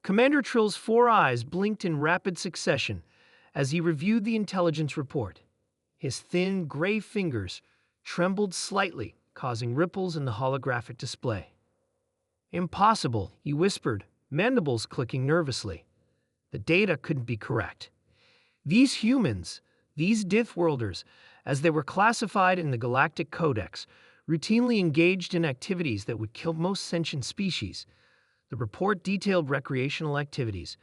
Commander Trill's 4 eyes blinked in rapid succession as he reviewed the intelligence report. His thin, gray fingers trembled slightly, causing ripples in the holographic display. "Impossible," he whispered, mandibles clicking nervously. The data couldn't be correct. These humans, these Deathworlders, as they were classified in the Galactic Codex, routinely engaged in activities that would kill most sentient species. The report detailed recreational activities: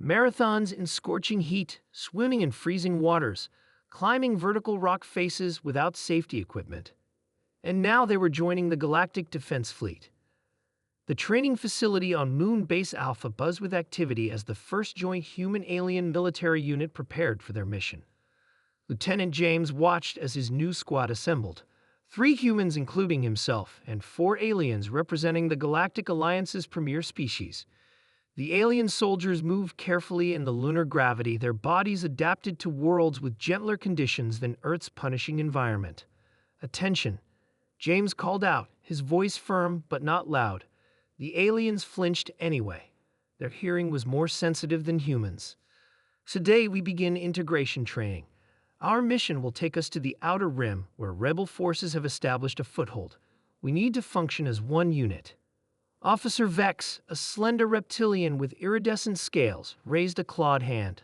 marathons in scorching heat, swimming in freezing waters, climbing vertical rock faces without safety equipment. And now they were joining the Galactic Defense Fleet. The training facility on Moon Base Alpha buzzed with activity as the first joint human-alien military unit prepared for their mission. Lieutenant James watched as his new squad assembled. 3 humans including himself, and 4 aliens representing the Galactic Alliance's premier species. The alien soldiers moved carefully in the lunar gravity, their bodies adapted to worlds with gentler conditions than Earth's punishing environment. "Attention," James called out, his voice firm but not loud. The aliens flinched anyway. Their hearing was more sensitive than humans. "Today we begin integration training. Our mission will take us to the Outer Rim, where rebel forces have established a foothold. We need to function as one unit." Officer Vex, a slender reptilian with iridescent scales, raised a clawed hand.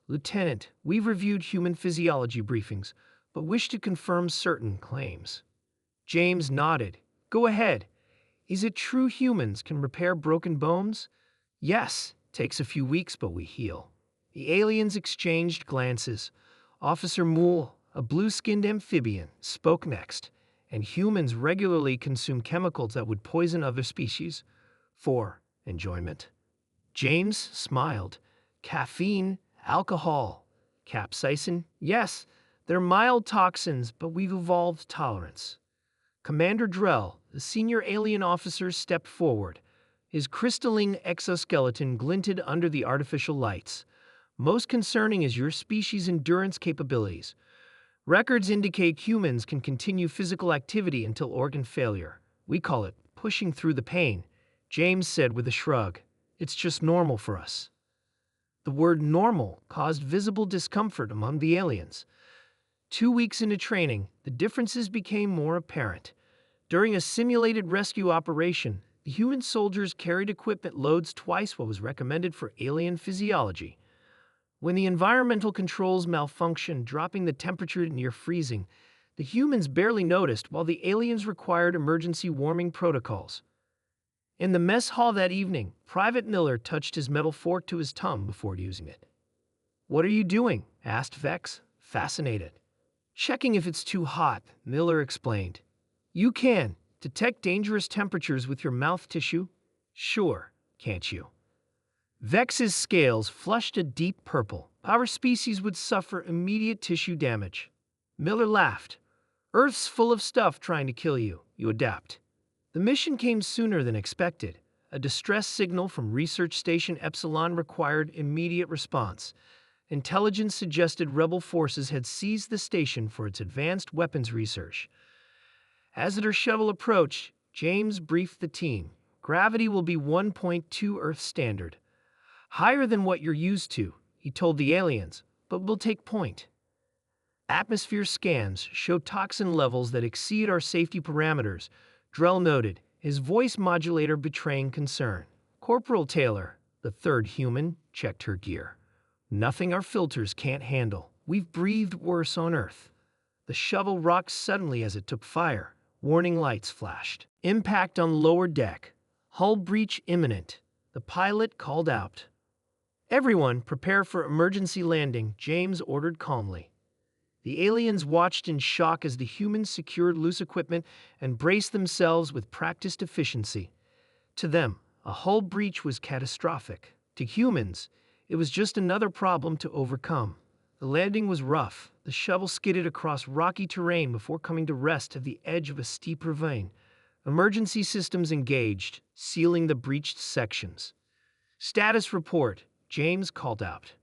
"Lieutenant, we've reviewed human physiology briefings, but wish to confirm certain claims." James nodded. "Go ahead. Is it true humans can repair broken bones?" "Yes. Takes a few weeks, but we heal." The aliens exchanged glances. Officer Moole, a blue-skinned amphibian, spoke next. "And humans regularly consume chemicals that would poison other species for enjoyment." James smiled. "Caffeine, alcohol, capsaicin, yes, they're mild toxins, but we've evolved tolerance." Commander Drell, the senior alien officer, stepped forward. His crystalline exoskeleton glinted under the artificial lights. "Most concerning is your species' endurance capabilities. Records indicate humans can continue physical activity until organ failure. We call it pushing through the pain," James said with a shrug. "It's just normal for us." The word normal caused visible discomfort among the aliens. 2 weeks into training, the differences became more apparent. During a simulated rescue operation, the human soldiers carried equipment loads twice what was recommended for alien physiology. When the environmental controls malfunctioned, dropping the temperature near freezing, the humans barely noticed, while the aliens required emergency warming protocols. In the mess hall that evening, Private Miller touched his metal fork to his tongue before using it. "What are you doing?" asked Vex, fascinated. "Checking if it's too hot," Miller explained. "You can detect dangerous temperatures with your mouth tissue?" "Sure, can't you?" Vex's scales flushed a deep purple. "Our species would suffer immediate tissue damage." Miller laughed. "Earth's full of stuff trying to kill you. You adapt." The mission came sooner than expected. A distress signal from Research Station Epsilon required immediate response. Intelligence suggested rebel forces had seized the station for its advanced weapons research. As their shuttle approached, James briefed the team. "Gravity will be 1.2 Earth standard. Higher than what you're used to," he told the aliens, "but we'll take point." "Atmosphere scans show toxin levels that exceed our safety parameters," Drell noted, his voice modulator betraying concern. Corporal Taylor, the 3rd human, checked her gear. "Nothing our filters can't handle. We've breathed worse on Earth." The shuttle rocked suddenly as it took fire. Warning lights flashed. "Impact on lower deck. Hull breach imminent," the pilot called out. "Everyone, prepare for emergency landing," James ordered calmly. The aliens watched in shock as the humans secured loose equipment and braced themselves with practiced efficiency. To them, a hull breach was catastrophic. To humans, it was just another problem to overcome. The landing was rough. The shuttle skidded across rocky terrain before coming to rest at the edge of a steep ravine. Emergency systems engaged, sealing the breached sections. "Status report," James called out.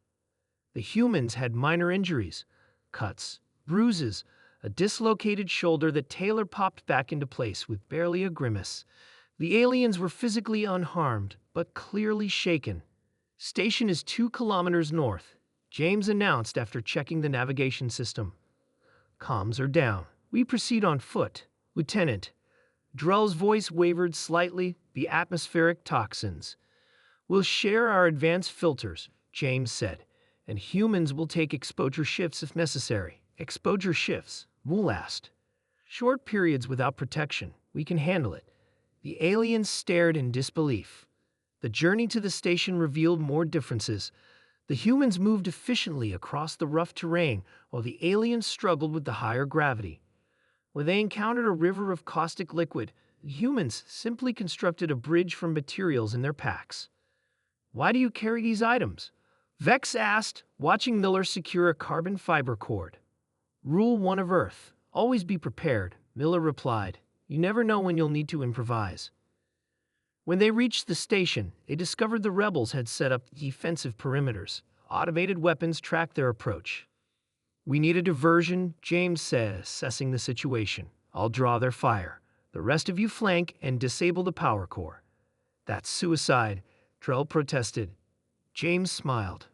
The humans had minor injuries. Cuts, bruises, a dislocated shoulder that Taylor popped back into place with barely a grimace. The aliens were physically unharmed, but clearly shaken. Station is 2 kilometers north, James announced after checking the navigation system. Comms are down. We proceed on foot, Lieutenant. Drell's voice wavered slightly. The atmospheric toxins. We'll share our advanced filters, James said, and humans will take exposure shifts if necessary. Exposure shifts? Wool asked. Short periods without protection. We can handle it. The aliens stared in disbelief. The journey to the station revealed more differences. The humans moved efficiently across the rough terrain, while the aliens struggled with the higher gravity. When they encountered a river of caustic liquid, the humans simply constructed a bridge from materials in their packs. Why do you carry these items? Vex asked, watching Miller secure a carbon fiber cord. Rule 1 of Earth. Always be prepared, Miller replied. You never know when you'll need to improvise. When they reached the station, they discovered the rebels had set up defensive perimeters. Automated weapons tracked their approach. We need a diversion, James said, assessing the situation. I'll draw their fire. The rest of you flank and disable the power core. That's suicide, Drell protested. James smiled.